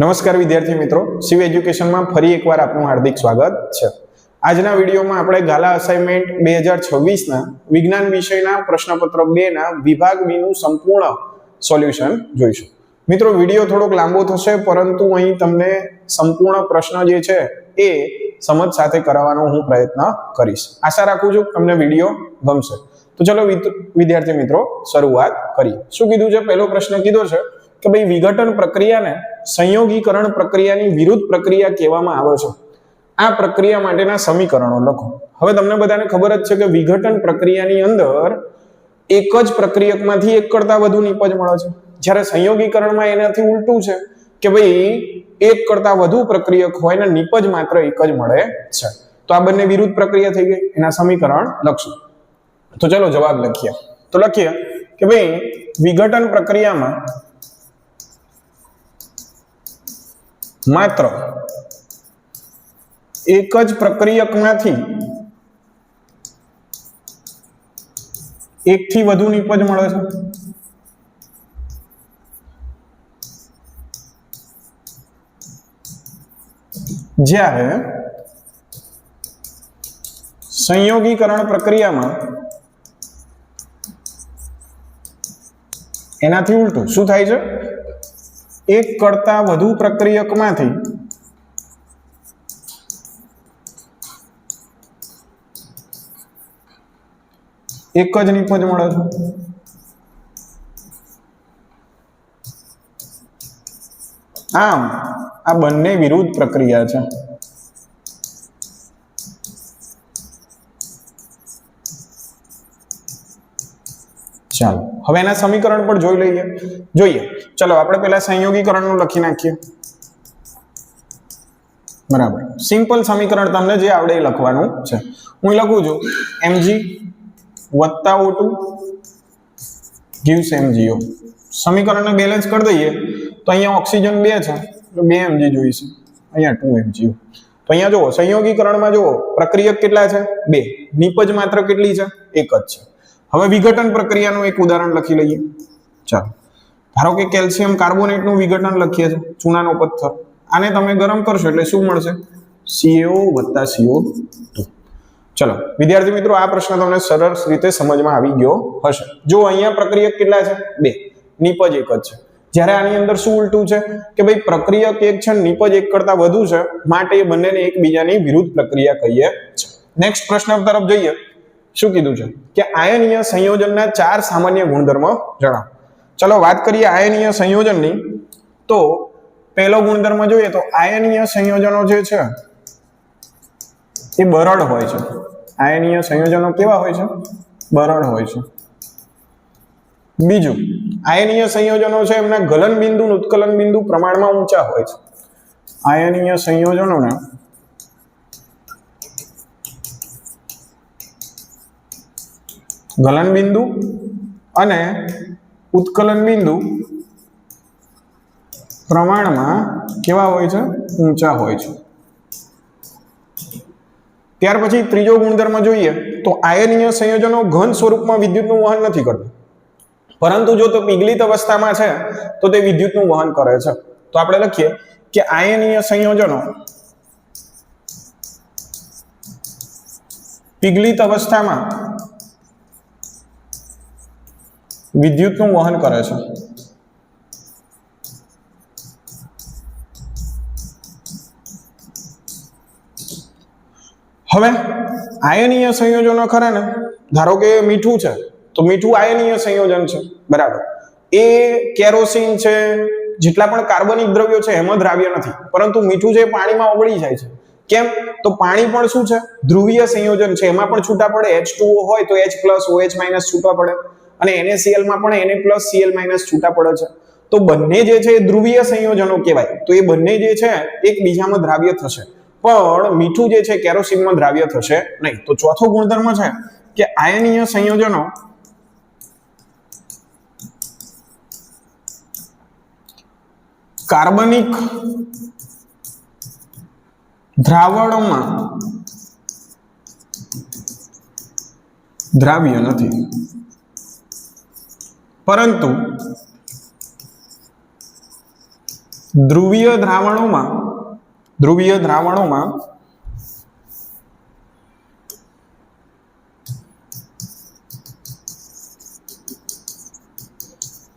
નમસ્કાર વિદ્યાર્થી મિત્રો, શિવ એજ્યુકેશનમાં ફરી એકવાર આપનું હાર્દિક સ્વાગત છે। આજના વિડીયોમાં આપણે ગાલા અસાઇનમેન્ટ 2026 ના વિજ્ઞાન વિષયના પ્રશ્નપત્ર 2 ના વિભાગ બી નું સંપૂર્ણ સોલ્યુશન જોઈશું। મિત્રો વિડીયો થોડોક લાંબો થશે, પરંતુ અહીં તમને સંપૂર્ણ પ્રશ્ન જે છે એ સમજ સાથે કરાવવાનો હું પ્રયત્ન કરીશ। આશા રાખું છું તમને વિડીયો ગમશે। તો ચલો વિદ્યાર્થી મિત્રો શરૂઆત કરીએ। શું કીધું છે? પહેલો પ્રશ્ન કીધો છે કે ભાઈ વિઘટન પ્રક્રિયાને સંયોગીકરણ પ્રક્રિયાની વિરુદ્ધ પ્રક્રિયા કહેવામાં આવે છે। આ પ્રક્રિયા માટેના સમીકરણો લખો। હવે તમને બધાને ખબર જ છે કે વિઘટન પ્રક્રિયાની અંદર એક જ પ્રક્રિયકમાંથી એક કરતા વધુ નિપજ મળે છે, જ્યારે સંયોગીકરણમાં એનાથી ઉલટું છે કે ભાઈ એક કરતા વધુ પ્રક્રિયક હોય ને નિપજ માત્ર એક જ મળે છે। તો આ બંને વિરુદ્ધ પ્રક્રિયા થઈ ગઈ, એના સમીકરણ લખશું। તો ચલો જવાબ લખીએ। તો લખીએ કે ભાઈ વિઘટન પ્રક્રિયામાં માત્ર એક જ પ્રક્રિયકમાંથી એકથી વધુ નિપજ મળે છે, જ્યારે સંયોગીકરણ પ્રક્રિયામાં એનાથી ઉલટું શું થાય છે? એક કરતા વધુ પ્રક્રિયકમાંથી એક જ નિપજ મળે છે। આમ આ બંને વિરુદ્ધ પ્રક્રિયા છે। ચાલો હવે એના સમીકરણ પણ જોઈએ। ચલો આપણે પહેલા સંયોગીકરણનું લખી નાખીએ। બરાબર, સિમ્પલ સમીકરણ તમને જે આવડે એ લખવાનું છે। હું લખું છું Mg વત્તા O2 gives MgO। સમીકરણને બેલેન્સ કરી દઈએ તો અહીંયા ઓક્સિજન 2 છે તો 2 Mg જોઈશે, અહીંયા 2 MgO। તો અહીંયા જુઓ સંયોગીકરણમાં જુઓ પ્રક્રિયક કેટલા છે? 2, નિપજ માત્ર કેટલી છે? એક જ છે। હવે વિઘટન પ્રક્રિયાનું એક ઉદાહરણ લખી લઈએ। ચાલો ધારો કે કેલ્શિયમ કાર્બોનેટનું વિઘટન લખીએ છીએ, ચૂનાનો પથ્થર। આને તમે ગરમ કરશો એટલે શું મળશે? CaO વત્તા CO2। ચલો વિદ્યાર્થી મિત્રો, આ પ્રશ્ન તમને સરળ રીતે સમજમાં આવી ગયો હશે। જો અહીંયા પ્રક્રિયક કેટલા છે? 2, નિપજ એક જ છે। જ્યારે આની અંદર શું ઉલટું છે કે ભાઈ પ્રક્રિયક એક છે, નિપજ એક કરતા વધુ છે, માટે એ બંનેને એકબીજાની વિરુદ્ધ પ્રક્રિયા કહીએ છે। નેક્સ્ટ પ્રશ્ન તરફ જઈએ। શું કીધું છે કે આયનીય સંયોજનના 4 સામાન્ય ગુણધર્મો જણાવો। ચલો વાત કરીએ આયનીય સંયોજનની। તો પહેલો ગુણધર્મ જોઈએ તો આયનીય સંયોજનો જે છે એ બરડ હોય છે। આયનીય સંયોજનો કેવા હોય છે? બરડ હોય છે। બીજું, આયનીય સંયોજનો છે એમના ગલન બિંદુ અને ઉત્કલન બિંદુ પ્રમાણમાં ઊંચા હોય છે। આયનીય સંયોજનોના ગલન બિંદુ અને ઉત્કલન બિંદુ પ્રમાણમાં કેવા હોય છે? ઊંચા હોય છે। ત્યાર પછી ત્રીજો ગુણધર્મ જોઈએ તો આયનીય સંયોજનો ઘન સ્વરૂપમાં વિદ્યુતનું વહન નથી કરતા, પરંતુ જો તો પીગલિત અવસ્થામાં છે તો તે વિદ્યુતનું વહન કરે છે। તો આપણે લખીએ કે આયનીય સંયોજનો પીગલિત અવસ્થામાં વિદ્યુતનું વહન કરે છે। હવે આયનીય સંયોજનો ખરા ને, ધારો કે મીઠું છે તો મીઠું આયનીય સંયોજન છે, બરાબર। એ કેરોસીન છે, જેટલા પણ કાર્બનિક દ્રવ્યો છે એમ દ્રાવ્ય નથી, પરંતુ મીઠું છે પાણીમાં ઓગળી જાય છે। કેમ? તો પાણી પણ શું છે? ધ્રુવીય સંયોજન છે, એમાં પણ છૂટા પડે। H2O હોય તો H+ OH- છૂટા પડે, અને NaCl માં પણ Na+ Cl- છૂટા પડે છે। તો બંને જે છે એ ધ્રુવીય સંયોજનો કહેવાય। તો એ બંને જે છે એકબીજામાં દ્રાવ્ય થશે, પણ મીઠું જે છે કેરોસીનમાં દ્રાવ્ય થશે નહીં। તો ચોથો ગુણધર્મ છે કે આયનીય સંયોજનો કાર્બનિક દ્રાવણમાં દ્રાવ્ય નથી, પરંતુ ધ્રુવીય દ્રાવણોમાં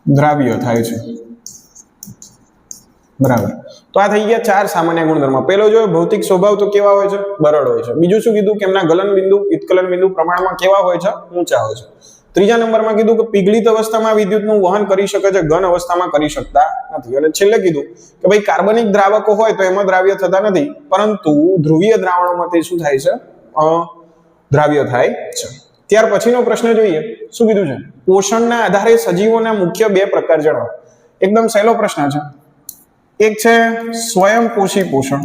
દ્રાવ્ય થાય છે, બરાબર। તો આ થઈ ગયા 4 સામાન્ય ગુણધર્મ। પહેલો જો ભૌતિક સ્વભાવ તો કેવા હોય છે, બરડ હોય છે। બીજું શું કીધું કે એમના ગલન બિંદુ ઉત્કલન બિંદુ પ્રમાણમાં કેવા હોય છે, ઊંચા હોય છે। ત્રીજા નંબરમાં કીધું કે પીગળિત અવસ્થામાં વિદ્યુતનું વહન કરી શકે છે, ઘન અવસ્થામાં કરી શકતા નથી। અને છેલ્લે કીધું કે ભાઈ કાર્બનિક દ્રાવકો હોય તો એમાં દ્રાવ્ય થતા નથી, પરંતુ ધ્રુવીય દ્રાવણોમાં તે શું થાય છે, દ્રાવ્ય થાય છે। ત્યાર પછીનો પ્રશ્ન જોઈએ, શું કીધું છે, પોષણના આધારે સજીવોના મુખ્ય 2 પ્રકાર જણાવો। એકદમ સહેલો પ્રશ્ન છે। એક છે સ્વયંપોષી પોષણ,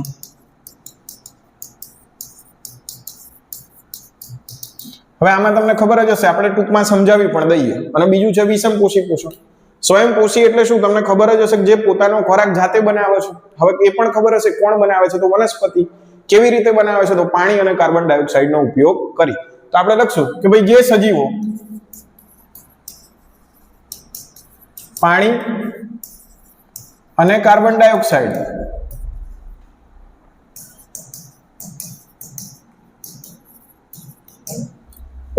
હવે આમાં તમને ખબર જ હશે, આપણે ટૂંકમાં સમજાવી પણ દઈએ। અને બીજું છે વિષમપોષી પોષણ। સ્વયંપોષી એટલે શું, તમને ખબર જ હશે કે જે પોતાનો ખોરાક જાતે બનાવે છે। હવે એ પણ ખબર હશે કોણ બનાવે છે, તો વનસ્પતિ। કેવી રીતે બનાવે છે, તો પાણી અને કાર્બન ડાયોક્સાઇડનો ઉપયોગ કરી। તો આપણે લખશું કે ભાઈ જે સજીવો પાણી અને કાર્બન ડાયોક્સાઇડ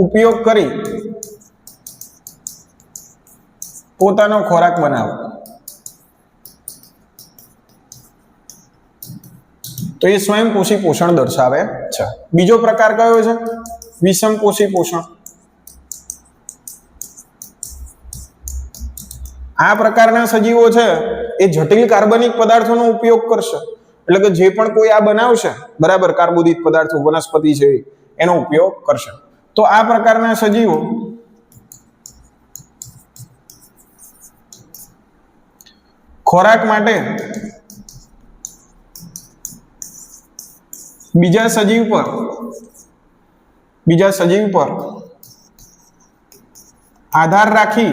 ઉપયોગ કરી પોતાનો ખોરાક બનાવે તો એ સ્વયંપોષી પોષણ દર્શાવે છે। બીજો પ્રકાર કયો છે, વિષમપોષી પોષણ। આ પ્રકારના સજીવો છે એ જટિલ કાર્બનિક પદાર્થોનો ઉપયોગ કરશે, એટલે કે જે પણ કોઈ આ બનાવશે, બરાબર, કાર્બોદિત પદાર્થો વનસ્પતિ છે એનો ઉપયોગ કરશે। તો આ પ્રકારના સજીવો ખોરાક માટે બીજા સજીવ પર આધાર રાખી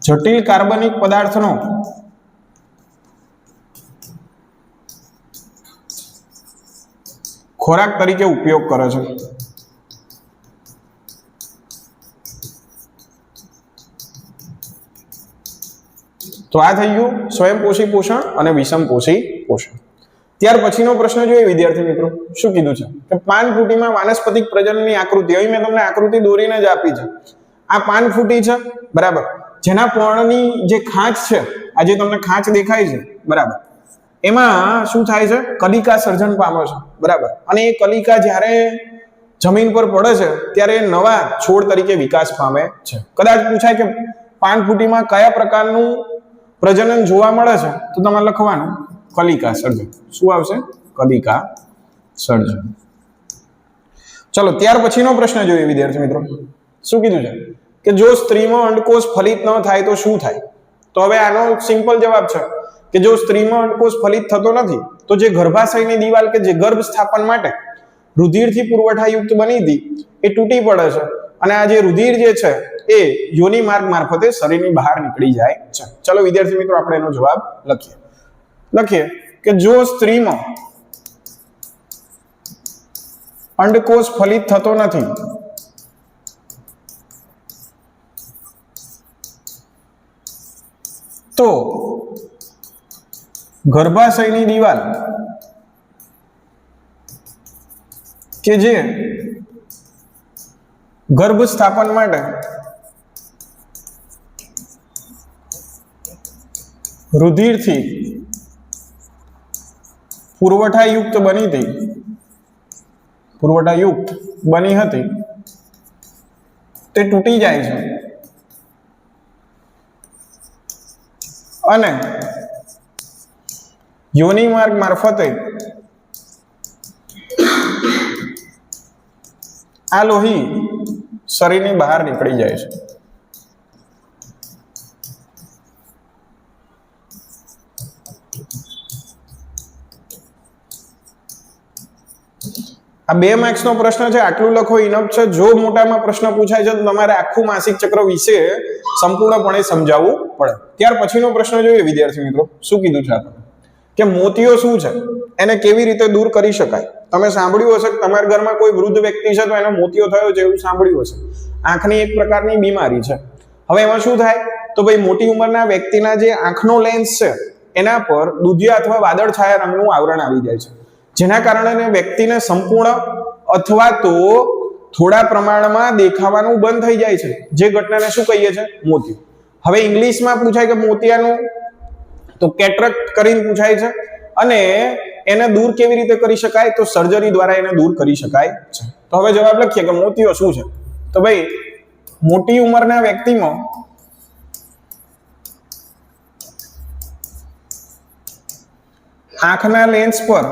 જટિલ કાર્બનિક પદાર્થનો ખોરાક તરીકે ઉપયોગ કરે છે। તો આ થઈ ગયું સ્વયંપોષી પોષણ અને વિષમપોષી પોષણ। ત્યાર પછીનો પ્રશ્ન જોઈએ વિદ્યાર્થી મિત્રો, શું કીધું છે કે પાનફૂટીમાં વાનસ્પતિક પ્રજનનની આકૃતિ, અહીં મેં તમને આકૃતિ દોરીને જ આપી છે। આ પાનફૂટી છે, બરાબર, જેના પર્ણની જે ખાંચ છે, આ જે તમને ખાંચ દેખાય છે, બરાબર, એમાં શું થાય છે, કલિકા સર્જન પામે છે, બરાબર। અને એ કલિકા જ્યારે જમીન પર પડે છે ત્યારે નવા છોડ તરીકે વિકાસ પામે છે। કદાચ પૂછાય કે પાનફૂટીમાં કયા પ્રકારનું પ્રજનન જોવા મળે છે, તો તમારે લખવાનું કલિકા સર્જન। શું આવશે, કલિકા સર્જન। ચલો ત્યાર પછીનો પ્રશ્ન જોઈએ વિદ્યાર્થી મિત્રો, શું કીધું છે કે જો સ્ત્રીમાં અંડકોષ ફલિત ન થાય તો શું થાય। તો હવે આનો સિમ્પલ જવાબ છે કે જો સ્ત્રીમાં અંડકોષ ફલિત થતો નથી તો જે ગર્ભાશયની દીવાલ કે જે ગર્ભ સ્થાપન માટે રુધિરથી પુરવઠાયુક્ત બની હતી એ તૂટી પડે છે, અને આ જે રુધિર જે છે એ યોનિ માર્ગ મારફતે શરીરની બહાર નીકળી જાય છે। ચલો વિદ્યાર્થી મિત્રો આપણે એનો જવાબ લખીએ કે જો સ્ત્રીમાં અંડકોષ ફલિત થતો નથી તો ગર્ભાશયની દીવાલ કે જે ગર્ભ સ્થાપન માટે રુધિરથી પુરવઠાયુક્ત બની હતી તે તૂટી જાય છે અને યોનિ માર્ગ મારફતે આ લોહી શરીરની બહાર નીકળી જાય છે। આ 2 માર્ક્સનો પ્રશ્ન છે, આટલું લખો ઇનફ છે। જો મોટામાં પ્રશ્ન પૂછાય છે તો તમારે આખું માસિક ચક્ર વિશે સંપૂર્ણપણે સમજાવવું પડે। ત્યાર પછીનો પ્રશ્ન જોઈએ વિદ્યાર્થી મિત્રો, શું કીધું છે આપણે કે મોતિયો શું છે, એને કેવી રીતે દૂર કરી શકાય। તમે સાંભળ્યું હશે કે તમારા ઘરમાં કોઈ વૃદ્ધ વ્યક્તિ છે તો એને મોતિયો થયો છે, એવું સાંભળ્યું હશે। આંખની એક પ્રકારની બીમારી છે। હવે એમાં શું થાય તો ભાઈ મોટી ઉંમરના વ્યક્તિના જે આંખનો લેન્સ છે એના પર દુધિયા અથવા વાદળછાયા રંગનું આવરણ આવી જાય છે, જેના કારણે વ્યક્તિને સંપૂર્ણ અથવા તો થોડા પ્રમાણમાં દેખાવાનું બંધ થઈ જાય છે, જે ઘટનાને શું કહીએ છીએ? મોતિયું. હવે ઇંગ્લિશમાં પૂછાય કે મોતિયાનું, તો કેટરેક્ટ કરીને પૂછાય છે, અને એને દૂર કેવી રીતે કરી શકાય? તો સર્જરી દ્વારા એને દૂર કરી શકાય છે. તો હવે જવાબ લખીએ કે મોતિયો શું છે. તો ભાઈ મોટી ઉંમરના વ્યક્તિમાં આંખના લેન્સ પર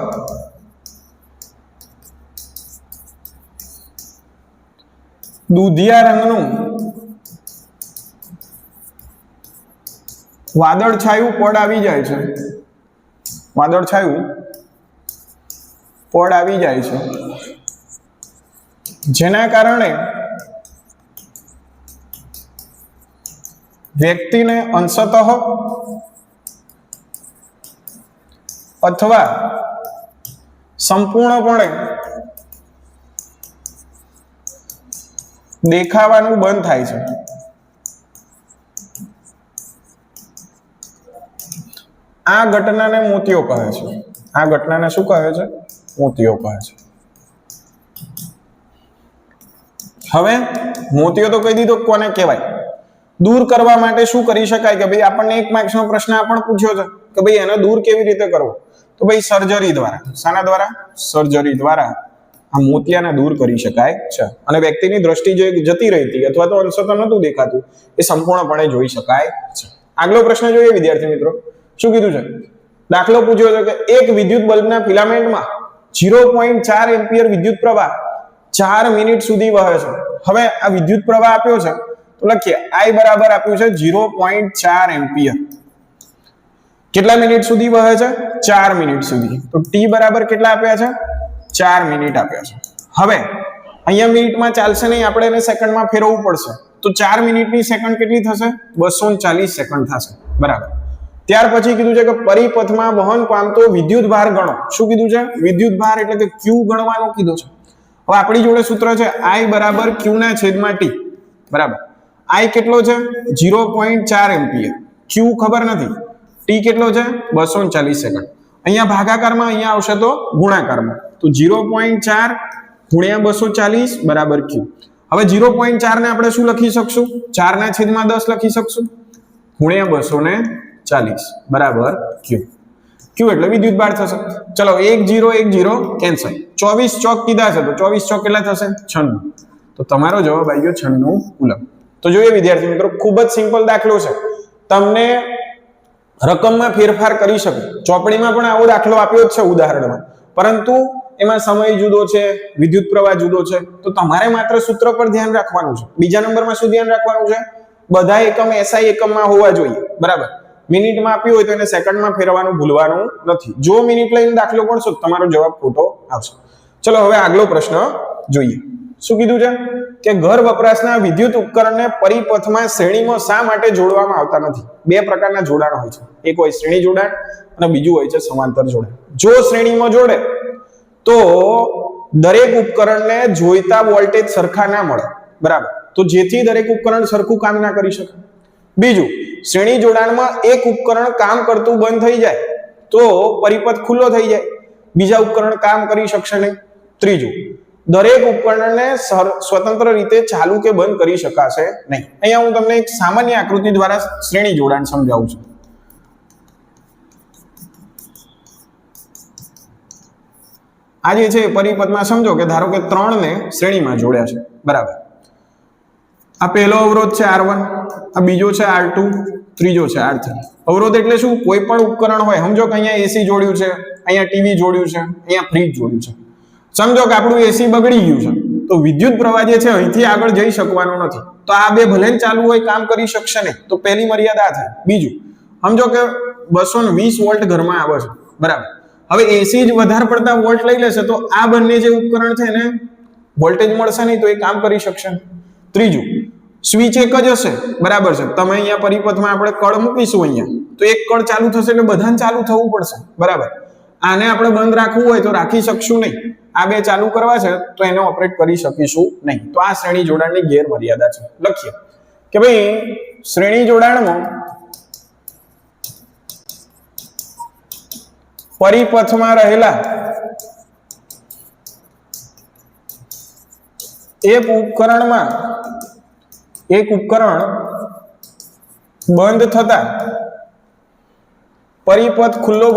દૂધિયા રંગનું વાદળછાયું પડ આવી જાય છે, વાદળછાયું પડ આવી જાય છે, જેના કારણે વ્યક્તિને અંશતઃ અથવા સંપૂર્ણપણે દેખાવાનું બંધ થાય છે. આ ઘટનાને મોતિયો કહે છે. આ ઘટનાને શું કહે છે? મોતિયો કહે છે. હવે મોતિયો તો કહી દીધો, કોને કહેવાય? દૂર કરવા માટે શું કરી શકાય? કે ભાઈ આપણને 1 માર્ક્સનો પ્રશ્ન પણ પૂછ્યો છે કે ભાઈ એને દૂર કેવી રીતે કરવો? તો ભાઈ સર્જરી દ્વારા. શાના દ્વારા? સર્જરી દ્વારા આ મોતિયાને દૂર કરી શકાય છે, અને વ્યક્તિની દ્રષ્ટિ જે જતી રહી હતી અથવા તો અંશતઃ નહોતું દેખાતું એ સંપૂર્ણપણે જોઈ શકાય છે. આગલો પ્રશ્ન જોઈએ વિદ્યાર્થી મિત્રો. શું કીધું છે? દાખલો પૂછ્યો છે કે એક વિદ્યુત બલ્બના ફિલામેન્ટમાં 0.4 એમ્પિયર વિદ્યુત પ્રવાહ 4 મિનિટ સુધી વહે છે. હવે આ વિદ્યુત પ્રવાહ આપ્યો છે, તો લખીએ I બરાબર આપ્યું છે 0.4 એમ્પિયર. કેટલા મિનિટ સુધી વહે છે? 4 મિનિટ સુધી. તો T બરાબર કેટલા આપ્યા છે? 4 મિનિટ આપ્યા છે. હવે અહીંયા મિનિટમાં ચાલશે નહીં, આપણે એને સેકન્ડમાં ફેરવવું પડશે. તો 4 મિનિટની સેકન્ડ કેટલી થશે? 240 સેકન્ડ થશે. બરાબર. ત્યાર પછી કીધું છે કે પરિપથમાં વહન પામતો વિદ્યુત ભાર ગણો. શું કીધું છે? વિદ્યુત ભાર એટલે કે Q ગણવાનો કીધું છે. હવે આપણી જોડે સૂત્ર છે I બરાબર Q ના છેદમાં T. બરાબર. I કેટલો છે? 0.4 એમ્પિયર. Q ખબર નથી. T કેટલો છે? 240 સેકન્ડ. અહીંયા ભાગાકારમાં, અહીંયા આવશે તો ગુણાકારમાં. તો 0.4 ગુણ્યા 240 બરાબર Q. હવે 0.4 ને આપણે શું લખી શકશું? 4 ના છેદમાં 10 લખી શકશું, ગુણ્યા 240 બરાબર Q. Q એટલે વિદ્યુત ભાર થશે. ચલો 1 0 1 0 કેન્સલ. 24 ચોક કીધા છે, તો 24 ચોક કેટલા થશે? 96. તો તમારો જવાબ આવી ગયો 96 કુલમ. તો જોઈએ વિદ્યાર્થી મિત્રો, ખૂબ જ સિમ્પલ દાખલો છે. તમને રકમમાં ફેરફાર કરી શકો. ચોપડીમાં પણ આવો દાખલો આપ્યો જ છે ઉદાહરણમાં, પરંતુ એમાં સમય જુદો છે, વિદ્યુત પ્રવાહ જુદો છે. તો તમારે માત્ર સૂત્ર પર ધ્યાન રાખવાનું છે. બીજા નંબરમાં શું ધ્યાન રાખવાનું છે? બધા એકમ SI એકમમાં હોવા જોઈએ. બરાબર. મિનિટમાં આપ્યું હોય તો એને સેકન્ડમાં ફેરવવાનું ભૂલવાનું નથી. જો મિનિટ લઈને દાખલો ગણશો તો તમારો જવાબ ખોટો આવશે. ચલો હવે આગલો પ્રશ્ન જોઈએ. શું કીધું છે? કે ઘર વપરાશના વિદ્યુત ઉપકરણને પરિપથમાં શ્રેણીમાં શા માટે જોડવામાં આવતા નથી? 2 પ્રકારના જોડાણ હોય છે. એક હોય શ્રેણી જોડાણ અને બીજું હોય છે સમાંતર જોડાણ. જો શ્રેણીમાં જોડે તો દરેક ઉપકરણને જોઈતા વોલ્ટેજ સરખા ના મળે. બરાબર. તો જેથી દરેક ઉપકરણ સરખું કામ ના કરી શકે. બીજું, શ્રેણી જોડાણમાં એક ઉપકરણ કામ કરતું બંધ થઈ જાય તો પરિપથ ખુલ્લો થઈ જાય, બીજા ઉપકરણ કામ કરી શકશે નહીં. ત્રીજું, દરેક ઉપકરણને સ્વતંત્ર રીતે ચાલુ કે બંધ કરી શકાશે નહીં. અહીંયા હું તમને એક સામાન્ય આકૃતિ દ્વારા શ્રેણી જોડાણ સમજાવું છું. આ જે છે પરિપથમાં સમજો કે ધારો કે 3 ને શ્રેણીમાં જોડ્યા છે. બરાબર. આ પહેલો અવરોધ છે R1, આ બીજો છે R2, ત્રીજો છે R3. અવરોધ એટલે શું? કોઈ પણ ઉપકરણ હોય. સમજો કે અહીંયા AC જોડ્યું છે, અહીંયા ટીવી જોડ્યું છે, અહીંયા ફ્રીજ જોડ્યું છે. સમજો કે આપણું AC બગડી ગયું છે, તો વિદ્યુત પ્રવાહ જે છે અહીંથી આગળ જઈ શકવાનો નથી. તો આ બે ભલે ચાલુ હોય કામ કરી શકશે નહીં. તો પહેલી મર્યાદા થાય. બીજું, સમજો કે 220 વોલ્ટ ઘરમાં આવે છે. બરાબર. હવે AC જ વધારે પડતા વોલ્ટ લઈ લેશે તો આ બંને જે ઉપકરણ છે એને વોલ્ટેજ મળશે નહીં, તો એ કામ કરી શકશે. ત્રીજું, સ્વિચ એક જ હશે. બરાબર છે. તમે અહીંયા પરિપથમાં આપણે કળ મૂકીશું અહીંયા, તો એક કળ ચાલુ થશે એટલે બધાને ચાલુ થવું પડશે. બરાબર. આને આપણે બંધ રાખવું હોય તો રાખી શકશું નહીં. આ બે ચાલુ કરવા છે તો એને ઓપરેટ કરી શકીશું નહીં. તો આ શ્રેણી જોડાણની ગેરમર્યાદા છે. લખીએ કે ભાઈ શ્રેણી જોડાણમાં પરિપથમાં રહેલા એક ઉપકરણ બંધ થતા પરિપથ ખુલ્લો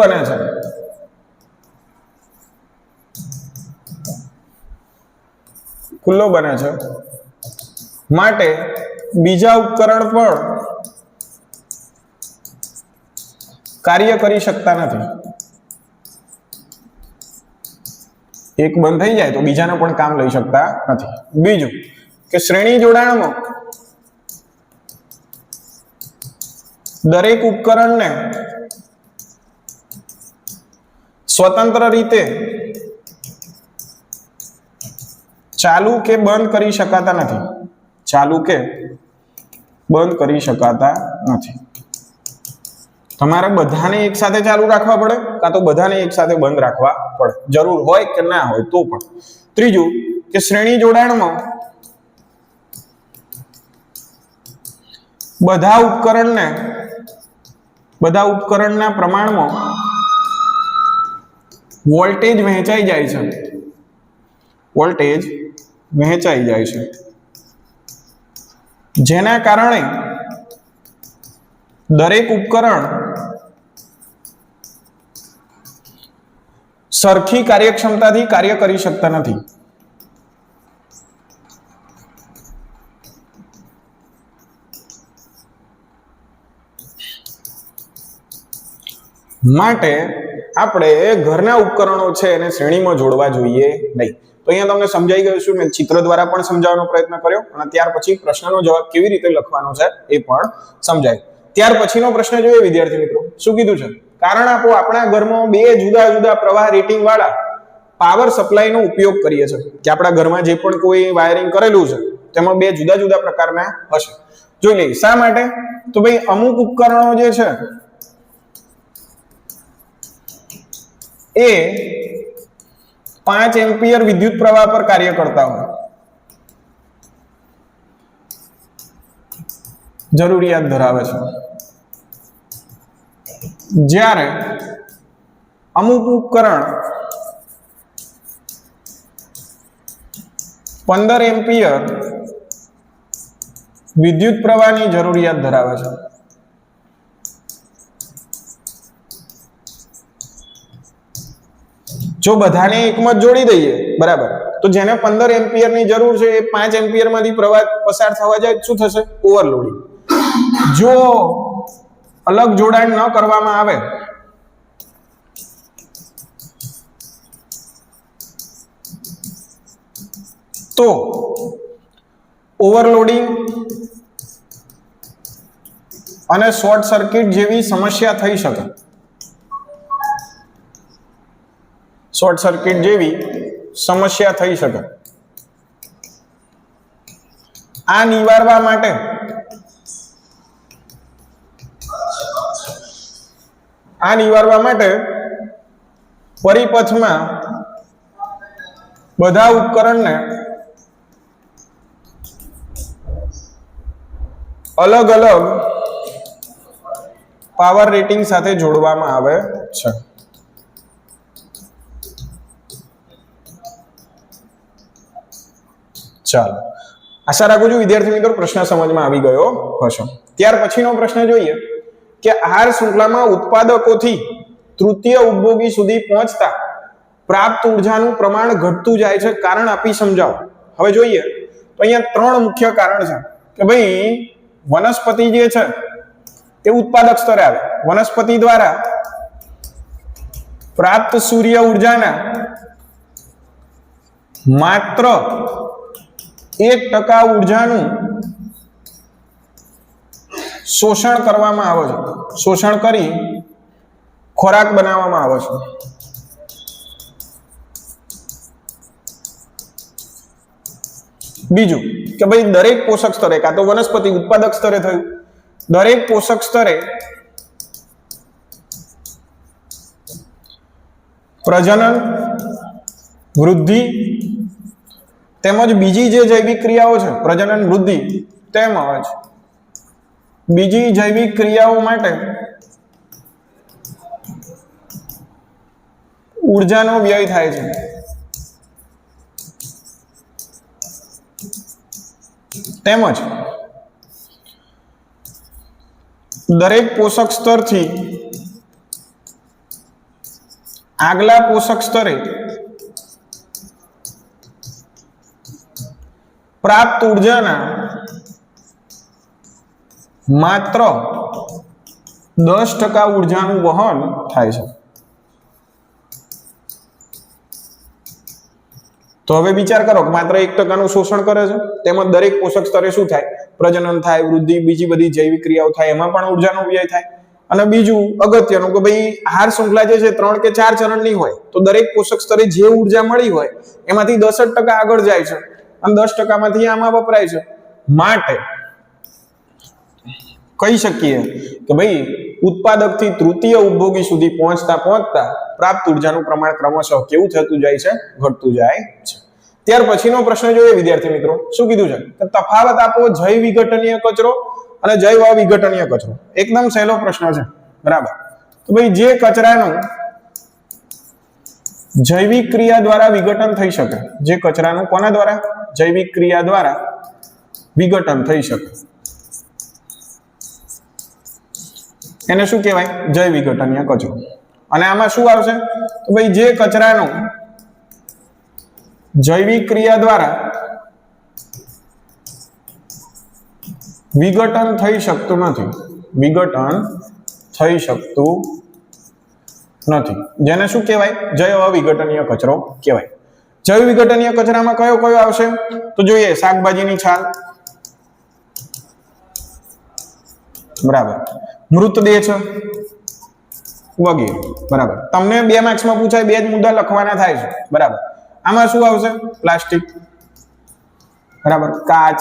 બને છે. માટે બીજા ઉપકરણ પણ કાર્ય કરી શકતા નથી. એક બંધ થઈ જાય તો બીજાને પણ કામ લઈ શકતા નથી. બીજું કે શ્રેણી જોડાણમાં દરેક ઉપકરણને સ્વતંત્ર રીતે ચાલુ કે બંધ કરી શકાતા નથી. તમારે બધાને એક સાથે ચાલુ રાખવા પડે કાં તો બધાને એક સાથે બંધ રાખવા પડે, જરૂર હોય કે ના હોય તો પણ. ત્રીજું કે શ્રેણી જોડાણમાં બધા ઉપકરણના પ્રમાણમાં વોલ્ટેજ વહેંચાઈ જાય છે. જેના કારણે દરેક ઉપકરણ સરખી કાર્યક્ષમતાથી કાર્ય કરી શકતા નથી. માટે આપણે ઘરના ઉપકરણો છે એને શ્રેણીમાં જોડવા જોઈએ નહીં. તો અહીંયા તમને સમજાઈ ગયું છે. મેં ચિત્ર દ્વારા પણ સમજાવવાનો પ્રયત્ન કર્યો અને ત્યાર પછી પ્રશ્નનો જવાબ કેવી રીતે લખવાનો છે એ પણ સમજાય. ત્યાર પછીનો પ્રશ્ન જોઈએ વિદ્યાર્થી મિત્રો. શું કીધું છે? કારણ આપો આપણા ઘરમાં બે જુદા જુદા પ્રવાહ રેટિંગ વાળા પાવર સપ્લાયનો ઉપયોગ કરીએ છીએ. કે આપણા ઘરમાં જે પણ કોઈ વાયરિંગ કરેલું છે તેમાં બે જુદા જુદા પ્રકારના હશે. જોઈ લઈએ શા માટે. તો ભાઈ અમુક ઉપકરણો જે છે એ 5 એમ્પિયર વિદ્યુત પ્રવાહ પર કાર્ય કરતા હોય, જરૂરિયાત ધરાવે છે. જ્યારે અમુક ઉપકરણ 15 એમ્પિયર વિદ્યુત પ્રવાહની જરૂરિયાત ધરાવે છે. જો બધાને એકમાં જોડી દઈએ બરાબર, તો જેને 15 એમ્પિયરની જરૂર છે એ 5 એમ્પિયરમાંથી પ્રવાહ પસાર થવા જાય શું થશે? ઓવરલોડિંગ. જો અલગ જોડાણ ન કરવામાં આવે તો ઓવરલોડિંગ અને શોર્ટ સર્કિટ જેવી સમસ્યા થઈ શકે. આ નિવારવા માટે પરિપથમાં બધા ઉપકરણને અલગ અલગ પાવર રેટિંગ સાથે જોડવામાં આવે છે. ચાલો, આશા રાખું છું વિદ્યાર્થી મિત્રો પ્રશ્ન સમજમાં આવી ગયો હશે. ત્યાર પછીનો પ્રશ્ન જોઈએ કે આહાર શૃંખલામાં ઉત્પાદકોથી તૃતીય ઉપભોગી સુધી પહોંચતા પ્રાપ્ત ઉર્જાનું પ્રમાણ ઘટતું જાય છે, કારણ આપી સમજાવો. હવે જોઈએ તો અહીંયા 3 મુખ્ય કારણ છે કે ભાઈ વનસ્પતિ જે છે તે ઉત્પાદક સ્તરે આવે. વનસ્પતિ દ્વારા પ્રાપ્ત સૂર્ય ઉર્જાના માત્ર 1% ઉર્જાનું શોષણ કરવામાં આવે છે. શોષણ કરી ખોરાક બનાવવામાં આવે છે. બીજું કે ભાઈ દરેક પોષક સ્તરે, કાં તો વનસ્પતિ ઉત્પાદક સ્તરે થયું, દરેક પોષક સ્તરે પ્રજનન, વૃદ્ધિ તેમજ બીજી જે જૈવિક ક્રિયાઓ છે, પ્રજનન, વૃદ્ધિ તેમજ બીજી જૈવિક ક્રિયાઓ માટે ઉર્જાનો વ્યય થાય છે. તેમજ દરેક પોષક સ્તરથી આગલા પોષક સ્તરે પ્રાપ્ત ઉર્જાના માત્ર 10% ઉર્જાનું વહન થાય છે. તો હવે વિચાર કરો કે માત્ર 1% શોષણ કરે છે, તેમજ દરેક પોષક સ્તરે શું થાય? પ્રજનન થાય, વૃદ્ધિ, બીજી બધી જૈવિક ક્રિયાઓ થાય, એમાં પણ ઉર્જાનો વ્યય થાય. અને બીજું અગત્યનું કે ભાઈ આહાર શૃંખલા જે છે 3 કે 4 ચરણની હોય, તો દરેક પોષક સ્તરે જે ઉર્જા મળી હોય એમાંથી 10% આગળ જાય છે અને 10% માંથી આમાં વપરાય છે. માટે કહી શકીએ કે ભાઈ ઉત્પાદકથી તૃતીય ઉપભોગી સુધી પહોંચતા પ્રાપ્ત ઉર્જાનું પ્રમાણ ક્રમશઃ કેવું થતું જાય છે? ઘટતું જાય છે. ત્યાર પછીનો પ્રશ્ન જોઈએ વિદ્યાર્થી મિત્રો, શું કીધું છે કે તફાવત આપો જૈવ વિઘટનીય કચરો અને જૈવ અવિઘટનીય કચરો. એકદમ સહેલો પ્રશ્ન છે, બરાબર. તો ભાઈ જે કચરાનું જૈવિક ક્રિયા દ્વારા વિઘટન થઈ શકે, જે કચરાનું કોના દ્વારા? જૈવિક ક્રિયા દ્વારા વિઘટન થઈ શકે, એને શું કહેવાય? જૈવ વિઘટનીય કચરો. અને આમાં શું આવશે? તો ભાઈ જે કચરાનું જૈવિક ક્રિયા દ્વારા વિઘટન થઈ શકતું નથી, વિઘટન થઈ શકતું નથી, જેને શું કહેવાય? જૈવ અવિઘટનીય કચરો કહેવાય. જૈવ વિઘટનીય કચરામાં કયો કયો આવશે? તો જોઈએ, શાકભાજીની છાલ, બરાબર, મૃતદેહ છે વગેરે, બરાબર. તમને 2 માર્ક્સમાં પૂછાય, 2 જ મુદ્દા લખવાના થાય છે, બરાબર. આમાં શું આવશે? પ્લાસ્ટિક, બરાબર, કાચ,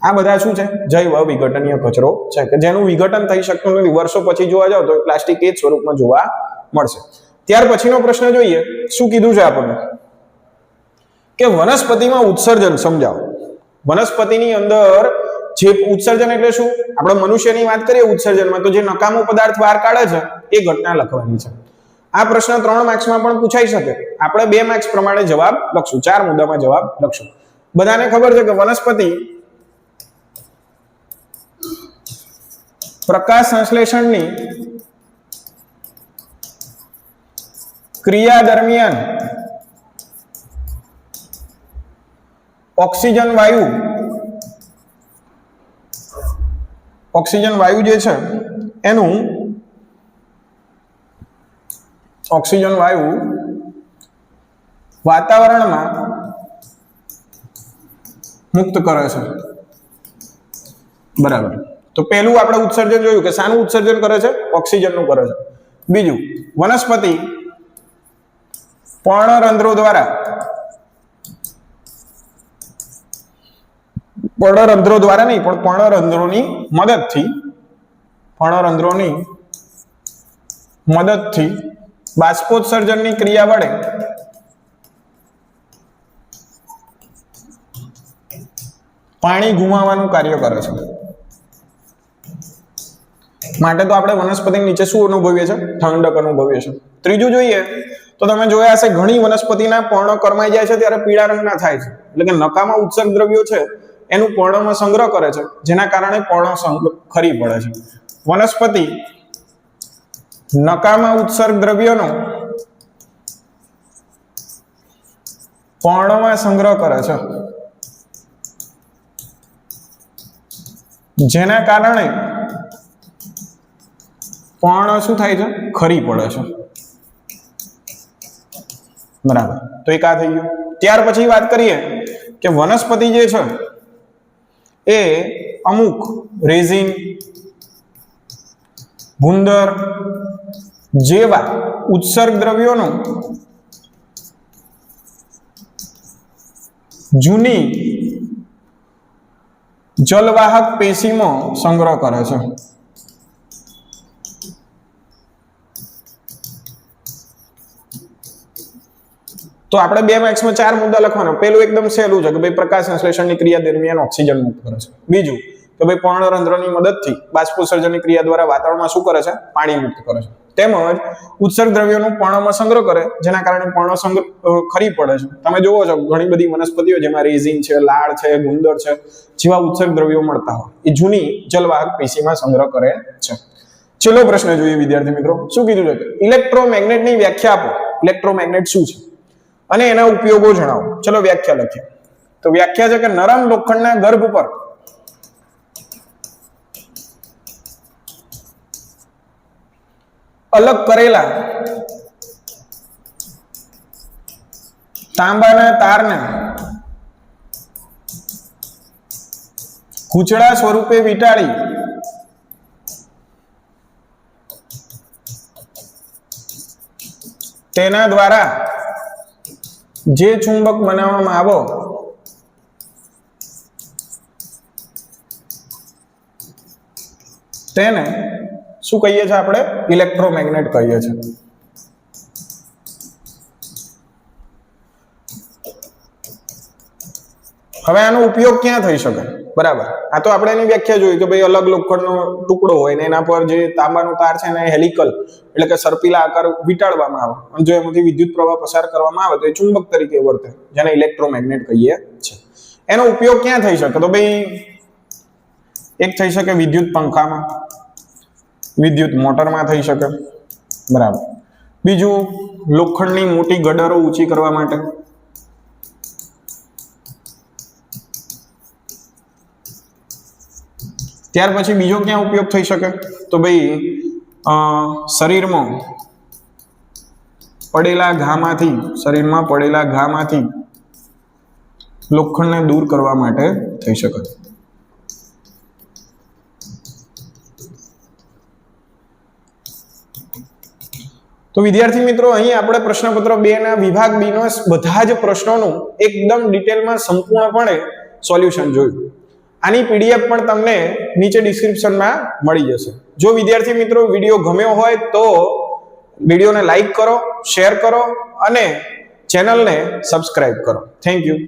આ બધા શું છે? જૈવ અવિઘટનીય કચરો છે કે જેનું વિઘટન થઈ શકતું નથી. વર્ષો પછી જોવા જાવ તો પ્લાસ્ટિક એ જ સ્વરૂપમાં જોવા મળશે. ત્યાર પછીનો પ્રશ્ન જોઈએ, શું કીધું છે આપણને કે વનસ્પતિમાં ઉત્સર્જન સમજાવો. વનસ્પતિની અંદર જે ઉત્સર્જન એટલે શું? આપણે મનુષ્યની વાત કરીએ ઉત્સર્જનમાં, તો જે નકામો પદાર્થ બહાર કાઢે છે એ ઘટના લખવાની છે. આ પ્રશ્ન 3 માર્ક્સમાં પણ પૂછાઈ શકે. આપણે 2 માર્ક્સ પ્રમાણે જવાબ લખશું, 4 મુદ્દામાં જવાબ લખશું. બધાને ખબર છે કે વનસ્પતિ પ્રકાશ સંશ્લેષણની ક્રિયા દરમિયાન ઓક્સિજન વાયુ જે છે એનું ઓક્સિજન વાયુ વાતાવરણમાં મુક્ત કરે છે, બરાબર. તો પહેલું આપણે ઉત્સર્જન જોયું કે શાનું ઉત્સર્જન કરે છે? ઓક્સિજનનું કરે છે. બીજું, વનસ્પતિ પર્ણરંધ્રો દ્વારા નહીં પણ પર્ણરંધ્રોની મદદથી બાષ્પોત્સર્જનની ક્રિયા વડે પાણી ગુમાવવાનું કાર્ય કરે છે. માટે તો આપણે વનસ્પતિ નીચે શું અનુભવીએ છીએ? ઠંડક અનુભવીએ છીએ. ત્રીજું જોઈએ તો તમે જોયા હશે ઘણી વનસ્પતિના પર્ણો કરમાઈ જાય છે ત્યારે પીળા રંગના થાય છે, એટલે કે નકામા ઉત્સર્ગ દ્રવ્યો છે એનું પર્ણમાં સંગ્રહ કરે છે, જેના કારણે પર્ણો ખરી પડે છે. વનસ્પતિ નકામા ઉત્સર્ગ દ્રવ્યોનો પર્ણમાં સંગ્રહ કરે છે, જેના કારણે પર્ણ શું થાય છે? ખરી પડે છે, બરાબર. તો એક આ થઈ ગયું. ત્યાર પછી વાત કરીએ કે વનસ્પતિ જે છે એ અમુક રેઝિન, ગુંદર જેવા ઉત્સર્ગ દ્રવ્યોનો જૂની જલવાહક પેશીમાં સંગ્રહ કરે છે. તો આપણે 2 માર્ક્સમાં 4 મુદ્દા લખવાના. પહેલું એકદમ સહેલું છે કે ભાઈ પ્રકાશ સંશ્લેષણની ક્રિયા દરમિયાન ઓક્સિજન મુક્ત કરે છે. બીજું કે ભાઈ પર્ણરંધ્રની મદદથી બાષ્પોત્સર્જનની ક્રિયા દ્વારા વાતાવરણમાં શું કરે છે? પાણી મુક્ત કરે છે. તેમજ ઉત્સર્ગ દ્રવ્યોનો પર્ણમાં સંગ્રહ કરે, જેના કારણે પર્ણ સંગ્રહ ખરી પડે છે. તમે જોવો છો ઘણી બધી વનસ્પતિઓ જેમાં રેઝિન છે, લાળ છે, ગુંદર છે જેવા ઉત્સર્ગ દ્રવ્યો મળતા હોય એ જૂની જલવાહક પેશીમાં સંગ્રહ કરે છે. છેલ્લો પ્રશ્ન જોઈએ વિદ્યાર્થી મિત્રો. શું કીધું છે? ઇલેક્ટ્રોમેગ્નેટની વ્યાખ્યા આપો. ઇલેક્ટ્રોમેગ્નેટ શું છે અને એના ઉપયોગો જણાવો. ચલો વ્યાખ્યા લખીએ. તો વ્યાખ્યા છે કે નરમ લોખંડના ગર્ભ પર અલગ કરેલા તાંબાના તારને કૂચડા સ્વરૂપે વીંટાળી તેના દ્વારા જે ચુંબક બનાવવામાં આવો તેને શું કહીએ છીએ આપણે? ઇલેક્ટ્રોમેગ્નેટ કહીએ છીએ. હવે આનો ઉપયોગ ક્યાં થઈ શકે? બરાબર, આ તો આપણે એની વ્યાખ્યા જોઈ કે ભાઈ અલગ લોખંડનો ટુકડો હોય ને એના પર જે તાંબાનો તાર છે એને હેલિકલ એટલે કે સર્પિલા આકાર વીંટાળવામાં આવે અને જો એમાંથી વિદ્યુત પ્રવાહ પસાર કરવામાં આવે તો એ ચુંબક તરીકે વર્તે, જેને ઇલેક્ટ્રોમેગ્નેટ કહીએ છીએ. એનો ઉપયોગ ક્યાં થઈ શકે? તો ભાઈ એક થઈ શકે વિદ્યુત પંખામાં, વિદ્યુત મોટરમાં થઈ શકે. બરાબર. બીજું લોખંડની મોટી ગડરો ઊંચી કરવા માટે. ત્યાર પછી બીજો ક્યાં ઉપયોગ થઈ શકે? તો ભાઈ શરીરમાં પડેલા ઘામાંથી લોખંડને દૂર કરવા માટે થઈ શકે. તો વિદ્યાર્થી મિત્રો, અહીં આપણે પ્રશ્નપત્ર 2 ના વિભાગ બી નો બધા જ પ્રશ્નોનું એકદમ ડિટેલમાં સંપૂર્ણપણે સોલ્યુશન જોયું. આની પીડીએફ પણ તમને નીચે ડિસ્ક્રિપ્શનમાં મળી જશે. જો વિદ્યાર્થી મિત્રો વિડીયો ગમ્યો હોય તો વિડીયોને લાઈક કરો, શેર કરો અને ચેનલને સબસ્ક્રાઇબ કરો. Thank you.